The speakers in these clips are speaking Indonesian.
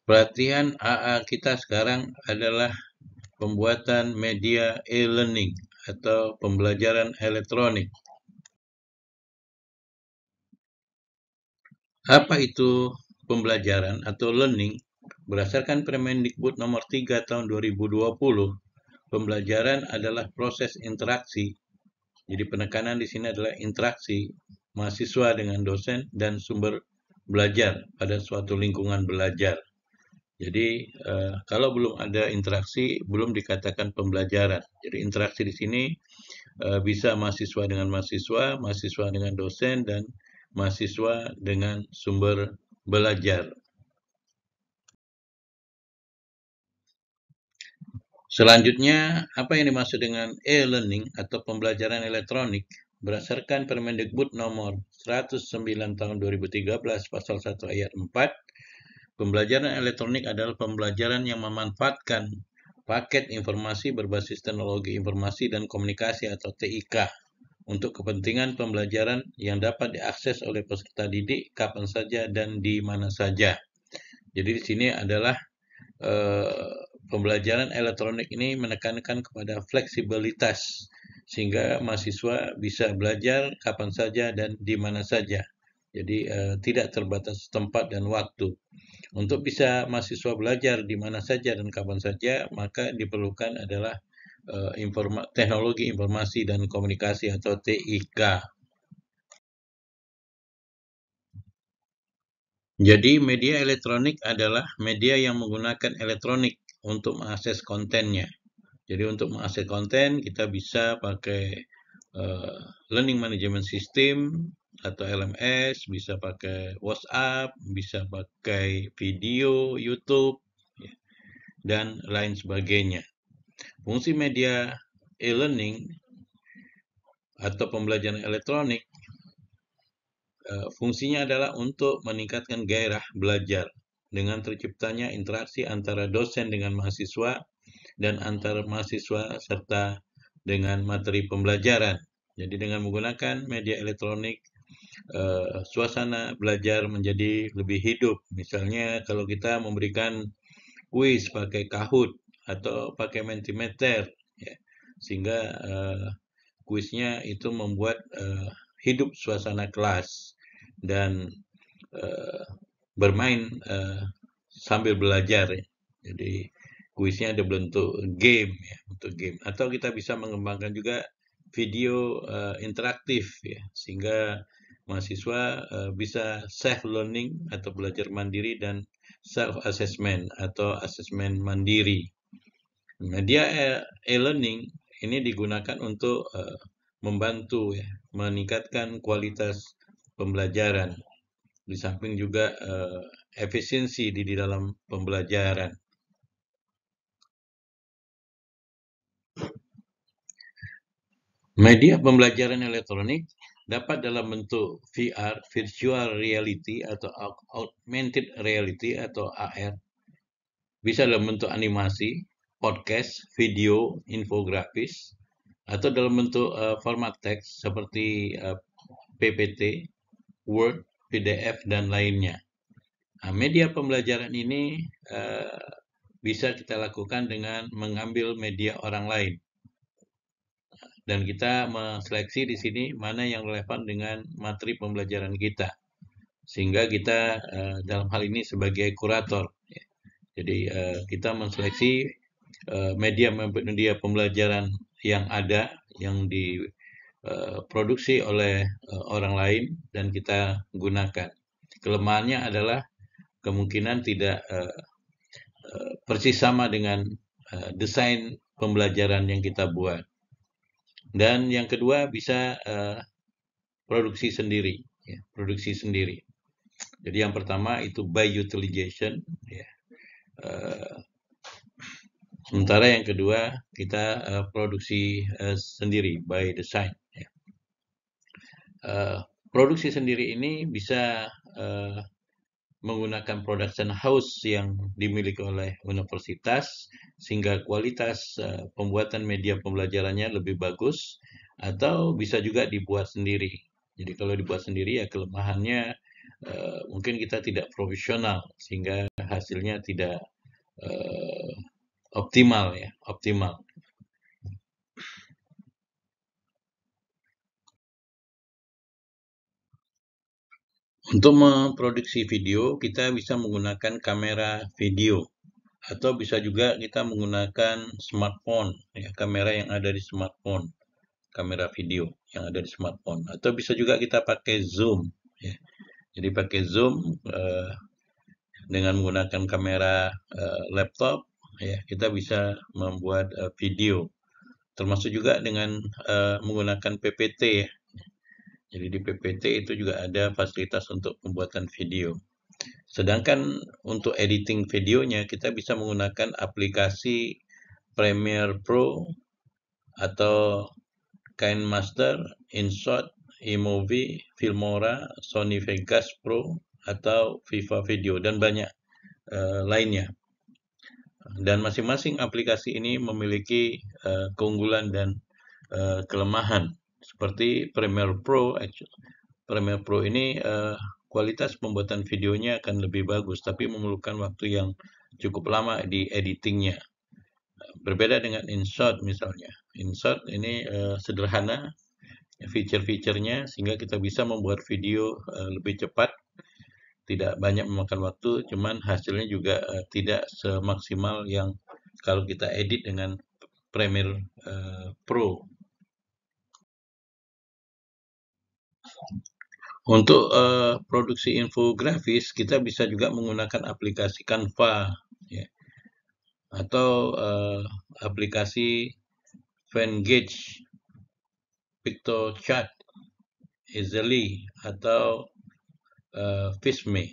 Pelatihan AA kita sekarang adalah pembuatan media e-learning atau pembelajaran elektronik. Apa itu pembelajaran atau learning? Berdasarkan Permendikbud nomor 3 tahun 2020, pembelajaran adalah proses interaksi. Jadi penekanan di sini adalah interaksi mahasiswa dengan dosen dan sumber belajar pada suatu lingkungan belajar. Jadi kalau belum ada interaksi, belum dikatakan pembelajaran. Jadi interaksi di sini bisa mahasiswa dengan mahasiswa, mahasiswa dengan dosen, dan mahasiswa dengan sumber belajar. Selanjutnya, apa yang dimaksud dengan e-learning atau pembelajaran elektronik? Berdasarkan Permendikbud nomor 109 tahun 2013 pasal 1 ayat 4, pembelajaran elektronik adalah pembelajaran yang memanfaatkan paket informasi berbasis teknologi informasi dan komunikasi atau TIK untuk kepentingan pembelajaran yang dapat diakses oleh peserta didik kapan saja dan di mana saja. Jadi di sini adalah pembelajaran elektronik ini menekankan kepada fleksibilitas sehingga mahasiswa bisa belajar kapan saja dan di mana saja. Jadi tidak terbatas tempat dan waktu. Untuk bisa mahasiswa belajar di mana saja dan kapan saja, maka diperlukan adalah teknologi informasi dan komunikasi atau TIK. Jadi media elektronik adalah media yang menggunakan elektronik untuk mengakses kontennya. Jadi untuk mengakses konten kita bisa pakai Learning Management System atau LMS, bisa pakai WhatsApp, bisa pakai video, YouTube, ya, dan lain sebagainya. Fungsi media e-learning atau pembelajaran elektronik fungsinya adalah untuk meningkatkan gairah belajar dengan terciptanya interaksi antara dosen dengan mahasiswa dan antara mahasiswa serta dengan materi pembelajaran. Jadi dengan menggunakan media elektronik, suasana belajar menjadi lebih hidup. Misalnya kalau kita memberikan kuis pakai Kahoot atau pakai Mentimeter, ya, sehingga kuisnya itu membuat hidup suasana kelas dan bermain sambil belajar, ya. Jadi kuisnya ada bentuk game, ya, bentuk game. Atau kita bisa mengembangkan juga video interaktif, ya, sehingga mahasiswa bisa self learning atau belajar mandiri dan self assessment atau asesmen mandiri. Media e-learning ini digunakan untuk membantu, ya, meningkatkan kualitas pembelajaran. Di samping juga efisiensi di dalam pembelajaran. Media pembelajaran elektronik dapat dalam bentuk VR, virtual reality atau augmented reality atau AR, bisa dalam bentuk animasi, podcast, video, infografis, atau dalam bentuk format teks seperti PPT, Word, PDF, dan lainnya. Nah, media pembelajaran ini bisa kita lakukan dengan mengambil media orang lain. Dan kita menseleksi di sini mana yang relevan dengan materi pembelajaran kita. Sehingga kita dalam hal ini sebagai kurator. Ya. Jadi kita menseleksi media pembelajaran yang ada, yang diproduksi oleh orang lain, dan kita gunakan. Kelemahannya adalah kemungkinan tidak persis sama dengan desain pembelajaran yang kita buat. Dan yang kedua bisa produksi sendiri, ya, produksi sendiri. Jadi yang pertama itu by utilization, ya. Sementara yang kedua kita produksi sendiri by design. Ya. Produksi sendiri ini bisa menggunakan production house yang dimiliki oleh universitas sehingga kualitas pembuatan media pembelajarannya lebih bagus, atau bisa juga dibuat sendiri. Jadi kalau dibuat sendiri ya kelemahannya mungkin kita tidak profesional sehingga hasilnya tidak eh, optimal ya, optimal. Untuk memproduksi video, kita bisa menggunakan kamera video atau bisa juga kita menggunakan smartphone, ya, kamera yang ada di smartphone, kamera video yang ada di smartphone. Atau bisa juga kita pakai zoom, ya. Jadi pakai zoom dengan menggunakan kamera laptop, ya, kita bisa membuat video. Termasuk juga dengan menggunakan PPT, ya. Jadi di PPT itu juga ada fasilitas untuk pembuatan video. Sedangkan untuk editing videonya kita bisa menggunakan aplikasi Premiere Pro atau KineMaster, InShot, iMovie, Filmora, Sony Vegas Pro atau Viva Video dan banyak lainnya. Dan masing-masing aplikasi ini memiliki keunggulan dan kelemahan. Seperti Premiere Pro, Premiere Pro ini kualitas pembuatan videonya akan lebih bagus, tapi memerlukan waktu yang cukup lama di editingnya. Berbeda dengan InShot misalnya. InShot ini sederhana fitur-fiturnya sehingga kita bisa membuat video lebih cepat, tidak banyak memakan waktu, cuman hasilnya juga tidak semaksimal yang kalau kita edit dengan Premiere Pro. Untuk produksi infografis, kita bisa juga menggunakan aplikasi Canva, ya, atau aplikasi Venngage, PictoChat, Easily, atau Fishme.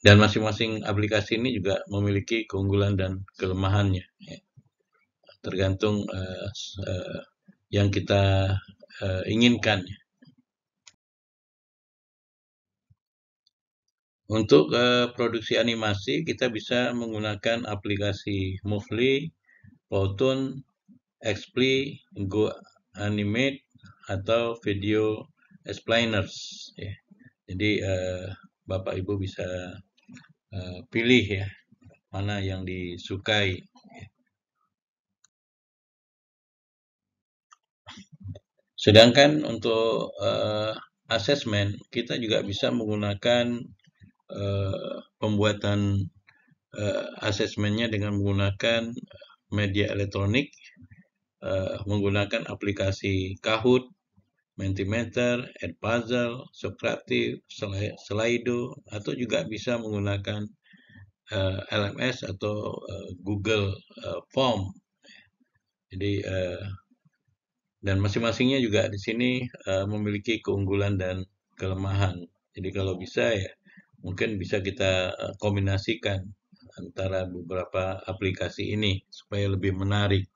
Dan masing-masing aplikasi ini juga memiliki keunggulan dan kelemahannya, ya. Tergantung yang kita inginkan. Untuk produksi animasi, kita bisa menggunakan aplikasi Movely, Powtoon, Xpli, Go Animate, atau Video Explainers, ya. Jadi Bapak Ibu bisa pilih ya mana yang disukai. Sedangkan untuk asesmen, kita juga bisa menggunakan pembuatan asesmennya dengan menggunakan media elektronik, menggunakan aplikasi Kahoot, Mentimeter, Edpuzzle, Socrative, Slido, atau juga bisa menggunakan LMS atau Google Form. Jadi dan masing-masingnya juga di sini memiliki keunggulan dan kelemahan. Jadi kalau bisa ya mungkin bisa kita kombinasikan antara beberapa aplikasi ini supaya lebih menarik.